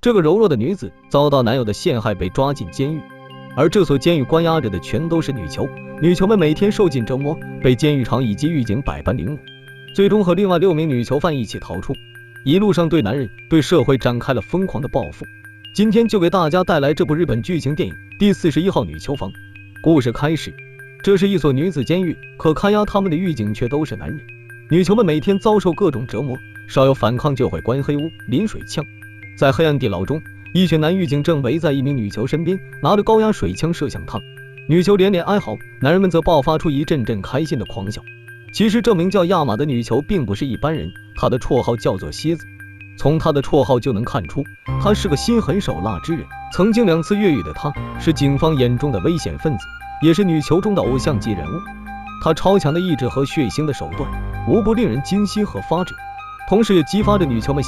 这个柔弱的女子遭到男友的陷害，被抓进监狱，而这所监狱关押着的全都是女囚。女囚们每天受尽折磨，被监狱长以及狱警百般凌辱，最终和另外6名女囚犯一起逃出，一路上对男人、对社会展开了疯狂的报复。今天就给大家带来这部日本剧情电影《第41号女囚房》。故事开始，这是一所女子监狱，可看押他们的狱警却都是男人。女囚们每天遭受各种折磨，稍有反抗就会关黑屋、淋水枪。在黑暗地牢中，一群男狱警正围在一名女囚身边，拿着高压水枪射向她。女囚连连哀嚎，男人们则爆发出一阵阵开心的狂笑。其实这名叫亚马的女囚并不是一般人，她的绰号叫做蝎子。从她的绰号就能看出，她是个心狠手辣之人。曾经2次越狱的她，是警方眼中的危险分子，也是女囚中的偶像级人物。她超强的意志和血腥的手段，无不令人惊心和发指，同时也激发着女囚们